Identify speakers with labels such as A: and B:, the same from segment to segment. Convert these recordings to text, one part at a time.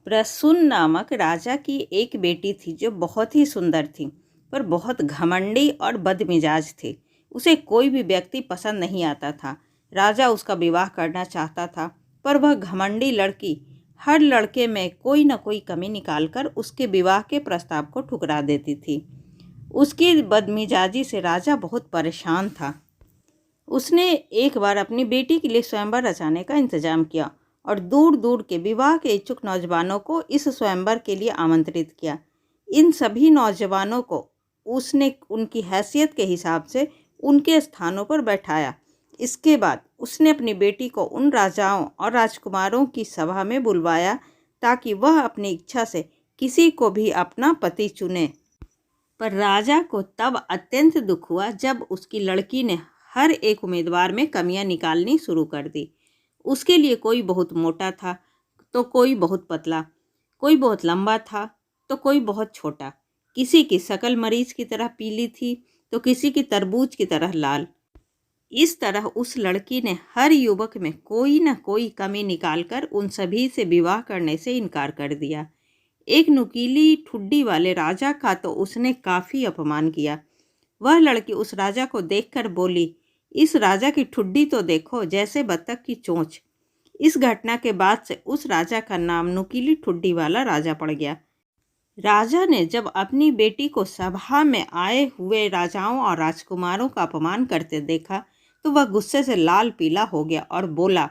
A: प्रसून नामक राजा की एक बेटी थी जो बहुत ही सुंदर थी, पर बहुत घमंडी और बदमिजाज थी। उसे कोई भी व्यक्ति पसंद नहीं आता था। राजा उसका विवाह करना चाहता था, पर वह घमंडी लड़की हर लड़के में कोई न कोई कमी निकालकर उसके विवाह के प्रस्ताव को ठुकरा देती थी। उसकी बदमिजाजी से राजा बहुत परेशान था। उसने एक बार अपनी बेटी के लिए स्वयंवर रचाने का इंतजाम किया और दूर दूर के विवाह के इच्छुक नौजवानों को इस स्वयंवर के लिए आमंत्रित किया। इन सभी नौजवानों को उसने उनकी हैसियत के हिसाब से उनके स्थानों पर बैठाया। इसके बाद उसने अपनी बेटी को उन राजाओं और राजकुमारों की सभा में बुलवाया ताकि वह अपनी इच्छा से किसी को भी अपना पति चुने। पर राजा को तब अत्यंत दुख हुआ जब उसकी लड़की ने हर एक उम्मीदवार में कमियां निकालनी शुरू कर दी। उसके लिए कोई बहुत मोटा था तो कोई बहुत पतला, कोई बहुत लंबा था तो कोई बहुत छोटा, किसी की शक्ल मरीच की तरह पीली थी तो किसी की तरबूज की तरह लाल। इस तरह उस लड़की ने हर युवक में कोई न कोई कमी निकालकर उन सभी से विवाह करने से इनकार कर दिया। एक नुकीली ठुड्डी वाले राजा का तो उसने काफ़ी अपमान किया। वह लड़की उस राजा को देखकर बोली, इस राजा की ठुड्डी तो देखो, जैसे बत्तख की चोंच। इस घटना के बाद से उस राजा का नाम नुकीली ठुड्डी वाला राजा पड़ गया। राजा ने जब अपनी बेटी को सभा में आए हुए राजाओं और राजकुमारों का अपमान करते देखा तो वह गुस्से से लाल पीला हो गया और बोला,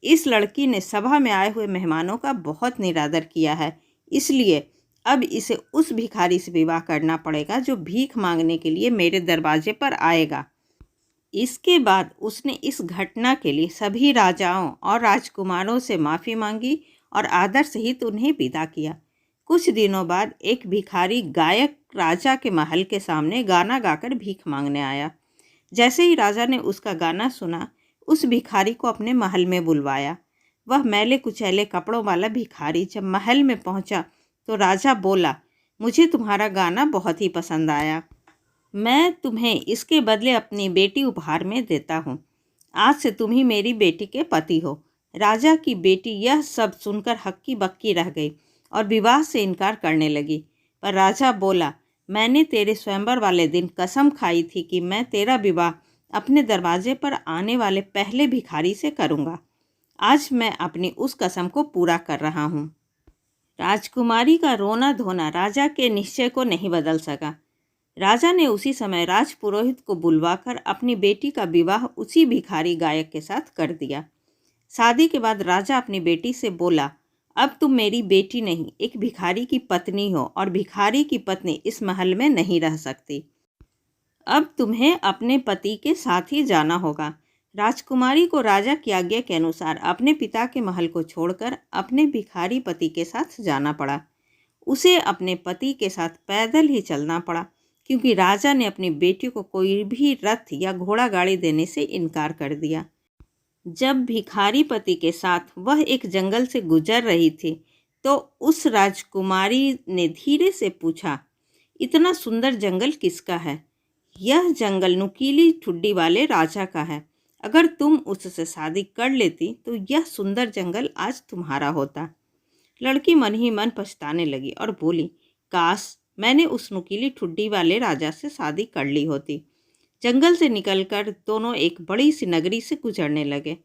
A: इस लड़की ने सभा में आए हुए मेहमानों का बहुत निरादर किया है, इसलिए अब इसे उस भिखारी से विवाह करना पड़ेगा जो भीख मांगने के लिए मेरे दरवाजे पर आएगा। इसके बाद उसने इस घटना के लिए सभी राजाओं और राजकुमारों से माफ़ी मांगी और आदर सहित उन्हें विदा किया। कुछ दिनों बाद एक भिखारी गायक राजा के महल के सामने गाना गाकर भीख मांगने आया। जैसे ही राजा ने उसका गाना सुना, उस भिखारी को अपने महल में बुलवाया। वह मैले कुचैले कपड़ों वाला भिखारी जब महल में पहुंचा तो राजा बोला, मुझे तुम्हारा गाना बहुत ही पसंद आया, मैं तुम्हें इसके बदले अपनी बेटी उपहार में देता हूँ। आज से तुम ही मेरी बेटी के पति हो। राजा की बेटी यह सब सुनकर हक्की बक्की रह गई और विवाह से इनकार करने लगी। पर राजा बोला, मैंने तेरे स्वयंवर वाले दिन कसम खाई थी कि मैं तेरा विवाह अपने दरवाजे पर आने वाले पहले भिखारी से करूँगा। आज मैं अपनी उस कसम को पूरा कर रहा हूँ। राजकुमारी का रोना धोना राजा के निश्चय को नहीं बदल सका। राजा ने उसी समय राजपुरोहित को बुलवाकर अपनी बेटी का विवाह उसी भिखारी गायक के साथ कर दिया। शादी के बाद राजा अपनी बेटी से बोला, अब तुम मेरी बेटी नहीं, एक भिखारी की पत्नी हो और भिखारी की पत्नी इस महल में नहीं रह सकती। अब तुम्हें अपने पति के साथ ही जाना होगा। राजकुमारी को राजा की आज्ञा के अनुसार अपने पिता के महल को छोड़कर अपने भिखारी पति के साथ जाना पड़ा। उसे अपने पति के साथ पैदल ही चलना पड़ा क्योंकि राजा ने अपनी बेटी को कोई भी रथ या घोड़ा गाड़ी देने से इनकार कर दिया। जब भिखारी पति के साथ वह एक जंगल से गुजर रही थी तो उस राजकुमारी ने धीरे से पूछा, इतना सुंदर जंगल किसका है? यह जंगल नुकीली ठुड्डी वाले राजा का है। अगर तुम उससे शादी कर लेती तो यह सुंदर जंगल आज तुम्हारा होता। लड़की मन ही मन पछताने लगी और बोली, काश मैंने उस नुकीली ठुड्डी वाले राजा से शादी कर ली होती। जंगल से निकलकर दोनों एक बड़ी सी नगरी से गुजरने लगे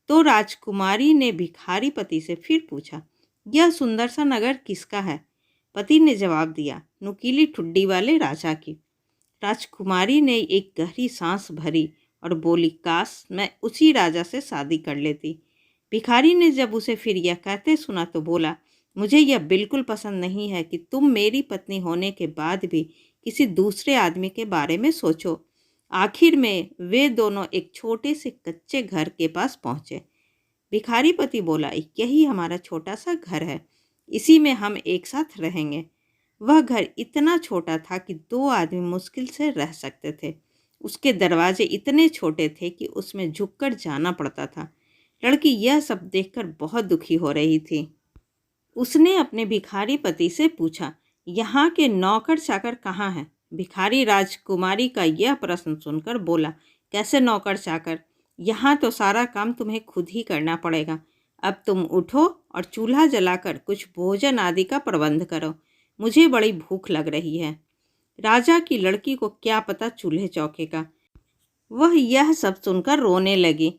A: तो राजकुमारी ने भिखारी पति से फिर पूछा, यह सुंदर सा नगर किसका है? पति ने जवाब दिया, नुकीली ठुड्डी वाले राजा की। राजकुमारी ने एक गहरी सांस भरी और बोली, काश मैं उसी राजा से शादी कर लेती। भिखारी ने जब उसे फिर यह कहते सुना तो बोला, मुझे यह बिल्कुल पसंद नहीं है कि तुम मेरी पत्नी होने के बाद भी किसी दूसरे आदमी के बारे में सोचो। आखिर में वे दोनों एक छोटे से कच्चे घर के पास पहुँचे। भिखारी पति बोला, यही हमारा छोटा सा घर है, इसी में हम एक साथ रहेंगे। वह घर इतना छोटा था कि दो आदमी मुश्किल से रह सकते थे। उसके दरवाजे इतने छोटे थे कि उसमें झुककर जाना पड़ता था। लड़की यह सब देखकर बहुत दुखी हो रही थी। उसने अपने भिखारी पति से पूछा, यहाँ के नौकर चाकर कहाँ हैं? भिखारी राजकुमारी का यह प्रश्न सुनकर बोला, कैसे नौकर चाकर? यहाँ तो सारा काम तुम्हें खुद ही करना पड़ेगा। अब तुम उठो और चूल्हा जलाकर कुछ भोजन आदि का प्रबंध करो, मुझे बड़ी भूख लग रही है। राजा की लड़की को क्या पता चूल्हे चौके का। वह यह सब सुनकर रोने लगी,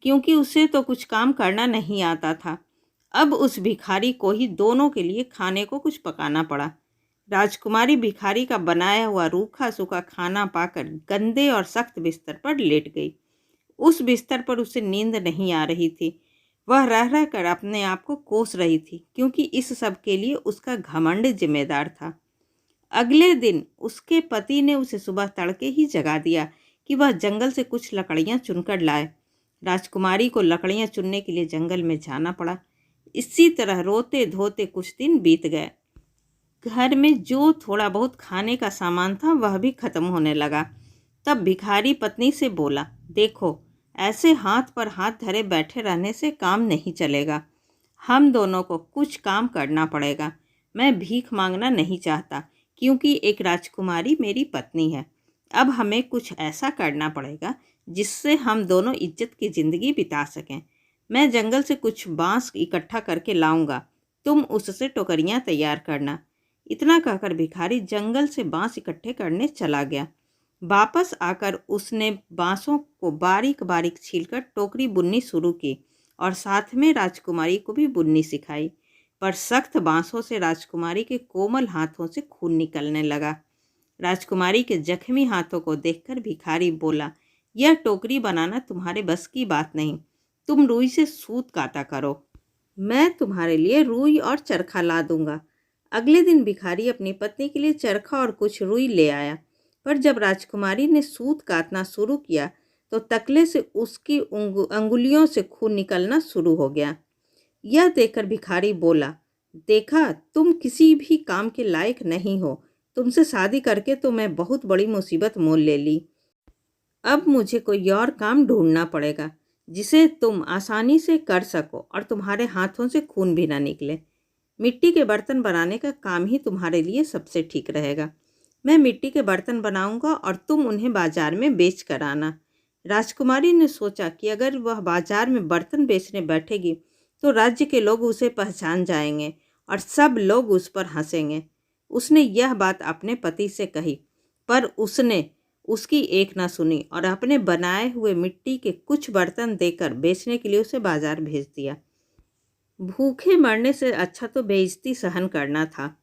A: क्योंकि उसे तो कुछ काम करना नहीं आता था। अब उस भिखारी को ही दोनों के लिए खाने को कुछ पकाना पड़ा। राजकुमारी भिखारी का बनाया हुआ रूखा सूखा खाना पाकर गंदे और सख्त बिस्तर पर लेट गई। उस बिस्तर पर उसे नींद नहीं आ रही थी। वह रह रह कर अपने आप को कोस रही थी, क्योंकि इस सब के लिए उसका घमंड जिम्मेदार था। अगले दिन उसके पति ने उसे सुबह तड़के ही जगा दिया कि वह जंगल से कुछ लकड़ियां चुनकर लाए। राजकुमारी को लकड़ियां चुनने के लिए जंगल में जाना पड़ा। इसी तरह रोते धोते कुछ दिन बीत गए। घर में जो थोड़ा बहुत खाने का सामान था वह भी खत्म होने लगा। तब भिखारी पत्नी से बोला, देखो, ऐसे हाथ पर हाथ धरे बैठे रहने से काम नहीं चलेगा। हम दोनों को कुछ काम करना पड़ेगा। मैं भीख मांगना नहीं चाहता, क्योंकि एक राजकुमारी मेरी पत्नी है। अब हमें कुछ ऐसा करना पड़ेगा जिससे हम दोनों इज्जत की ज़िंदगी बिता सकें। मैं जंगल से कुछ बांस इकट्ठा करके लाऊंगा, तुम उससे टोकरियां तैयार करना। इतना कहकर भिखारी जंगल से बांस इकट्ठे करने चला गया। वापस आकर उसने बांसों को बारीक बारीक छीलकर टोकरी बुननी शुरू की और साथ में राजकुमारी को भी बुननी सिखाई। पर सख्त बांसों से राजकुमारी के कोमल हाथों से खून निकलने लगा। राजकुमारी के जख्मी हाथों को देखकर भिखारी बोला, यह टोकरी बनाना तुम्हारे बस की बात नहीं। तुम रुई से सूत काता करो, मैं तुम्हारे लिए रुई और चरखा ला दूंगा। अगले दिन भिखारी अपनी पत्नी के लिए चरखा और कुछ रुई ले आया। पर जब राजकुमारी ने सूत काटना शुरू किया तो तकले से उसकी अंगुलियों से खून निकलना शुरू हो गया। यह देखकर भिखारी बोला, देखा, तुम किसी भी काम के लायक नहीं हो। तुमसे शादी करके तो मैं बहुत बड़ी मुसीबत मोल ले ली। अब मुझे कोई और काम ढूंढना पड़ेगा जिसे तुम आसानी से कर सको और तुम्हारे हाथों से खून भी ना निकले। मिट्टी के बर्तन बनाने का काम ही तुम्हारे लिए सबसे ठीक रहेगा। मैं मिट्टी के बर्तन बनाऊंगा और तुम उन्हें बाजार में बेच कर आना। राजकुमारी ने सोचा कि अगर वह बाजार में बर्तन बेचने बैठेगी तो राज्य के लोग उसे पहचान जाएंगे और सब लोग उस पर हंसेंगे। उसने यह बात अपने पति से कही, पर उसने उसकी एक न सुनी और अपने बनाए हुए मिट्टी के कुछ बर्तन देकर बेचने के लिए उसे बाजार भेज दिया। भूखे मरने से अच्छा तो बेइज्जती सहन करना था।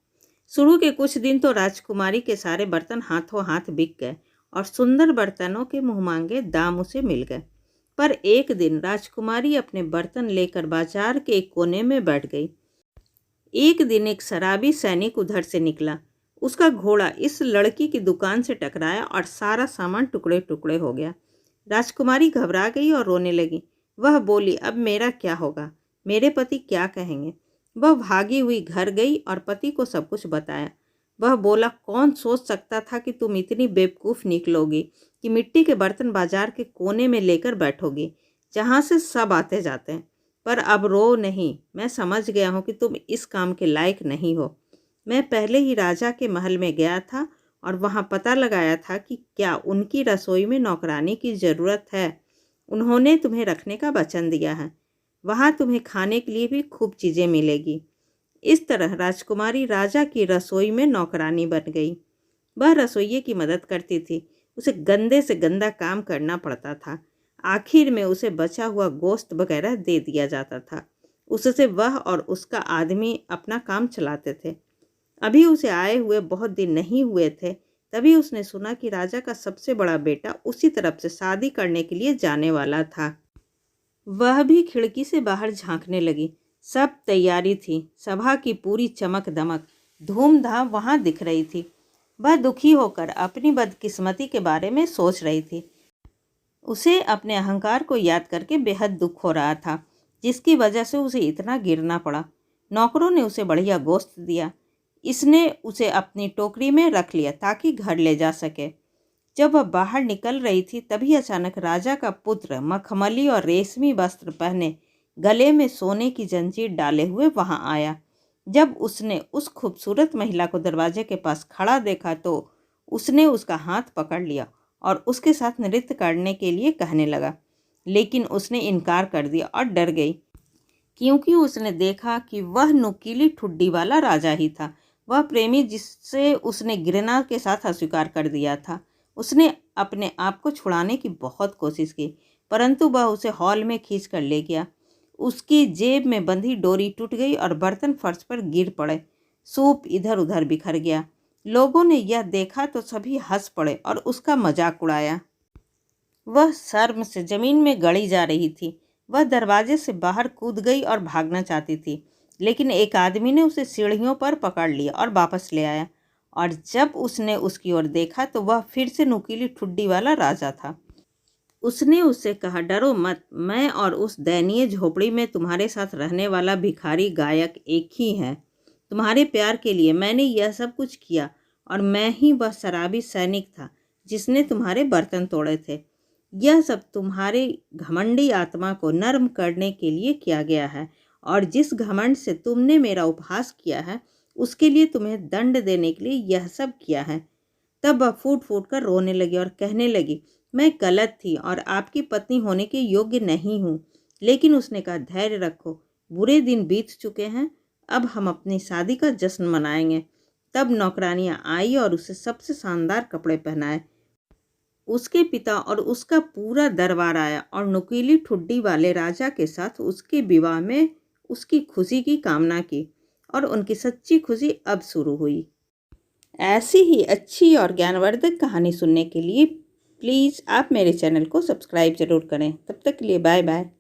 A: शुरू के कुछ दिन तो राजकुमारी के सारे बर्तन हाथों हाथ बिक गए और सुंदर बर्तनों के मुँहमांगे दाम उसे मिल गए। पर एक दिन राजकुमारी अपने बर्तन लेकर बाजार के एक कोने में बैठ गई। एक दिन एक शराबी सैनिक उधर से निकला। उसका घोड़ा इस लड़की की दुकान से टकराया और सारा सामान टुकड़े टुकड़े हो गया। राजकुमारी घबरा गई और रोने लगी। वह बोली, अब मेरा क्या होगा? मेरे पति क्या कहेंगे? वह भागी हुई घर गई और पति को सब कुछ बताया। वह बोला, कौन सोच सकता था कि तुम इतनी बेवकूफ़ निकलोगी कि मिट्टी के बर्तन बाजार के कोने में लेकर बैठोगी, जहाँ से सब आते जाते हैं। पर अब रो नहीं, मैं समझ गया हूँ कि तुम इस काम के लायक नहीं हो। मैं पहले ही राजा के महल में गया था और वहाँ पता लगाया था कि क्या उनकी रसोई में नौकरानी की ज़रूरत है। उन्होंने तुम्हें रखने का वचन दिया है। वहाँ तुम्हें खाने के लिए भी खूब चीज़ें मिलेगी। इस तरह राजकुमारी राजा की रसोई में नौकरानी बन गई। वह रसोइये की मदद करती थी। उसे गंदे से गंदा काम करना पड़ता था। आखिर में उसे बचा हुआ गोश्त वगैरह दे दिया जाता था। उससे वह और उसका आदमी अपना काम चलाते थे। अभी उसे आए हुए बहुत दिन नहीं हुए थे, तभी उसने सुना कि राजा का सबसे बड़ा बेटा उसी तरफ से शादी करने के लिए जाने वाला था। वह भी खिड़की से बाहर झांकने लगी। सब तैयारी थी। सभा की पूरी चमक दमक धूमधाम वहाँ दिख रही थी। वह दुखी होकर अपनी बदकिस्मती के बारे में सोच रही थी। उसे अपने अहंकार को याद करके बेहद दुख हो रहा था, जिसकी वजह से उसे इतना गिरना पड़ा। नौकरों ने उसे बढ़िया गोश्त दिया। इसने उसे अपनी टोकरी में रख लिया ताकि घर ले जा सके। जब वह बाहर निकल रही थी तभी अचानक राजा का पुत्र मखमली और रेशमी वस्त्र पहने, गले में सोने की जंजीर डाले हुए वहां आया। जब उसने उस खूबसूरत महिला को दरवाजे के पास खड़ा देखा तो उसने उसका हाथ पकड़ लिया और उसके साथ नृत्य करने के लिए कहने लगा, लेकिन उसने इनकार कर दिया और डर गई। क्योंकि उसने देखा कि वह नुकीली ठुड्डी वाला राजा ही था, वह प्रेमी जिससे उसने घृणा के साथ अस्वीकार कर दिया था। उसने अपने आप को छुड़ाने की बहुत कोशिश की, परंतु वह उसे हॉल में खींच कर ले गया। उसकी जेब में बंधी डोरी टूट गई और बर्तन फर्श पर गिर पड़े। सूप इधर उधर बिखर गया। लोगों ने यह देखा तो सभी हंस पड़े और उसका मजाक उड़ाया। वह शर्म से जमीन में गड़ी जा रही थी। वह दरवाजे से बाहर कूद गई और भागना चाहती थी, लेकिन एक आदमी ने उसे सीढ़ियों पर पकड़ लिया और वापस ले आया। और जब उसने उसकी ओर देखा तो वह फिर से नुकीली ठुड्डी वाला राजा था। उसने उससे कहा, डरो मत, मैं और उस दयनीय झोपड़ी में तुम्हारे साथ रहने वाला भिखारी गायक एक ही है। तुम्हारे प्यार के लिए मैंने यह सब कुछ किया, और मैं ही वह शराबी सैनिक था जिसने तुम्हारे बर्तन तोड़े थे। यह सब तुम्हारे घमंडी आत्मा को नर्म करने के लिए किया गया है, और जिस घमंड से तुमने मेरा उपहास किया है उसके लिए तुम्हें दंड देने के लिए यह सब किया है। तब वह फूट फूट कर रोने लगी और कहने लगी, मैं गलत थी और आपकी पत्नी होने के योग्य नहीं हूँ। लेकिन उसने कहा, धैर्य रखो, बुरे दिन बीत चुके हैं, अब हम अपनी शादी का जश्न मनाएंगे। तब नौकरानियाँ आई और उसे सबसे शानदार कपड़े पहनाए। उसके पिता और उसका पूरा दरबार आया और नुकीली ठुड्डी वाले राजा के साथ उसके विवाह में उसकी खुशी की कामना की, और उनकी सच्ची खुशी अब शुरू हुई। ऐसी ही अच्छी और ज्ञानवर्धक कहानी सुनने के लिए प्लीज़ आप मेरे चैनल को सब्सक्राइब ज़रूर करें। तब तक के लिए बाय बाय।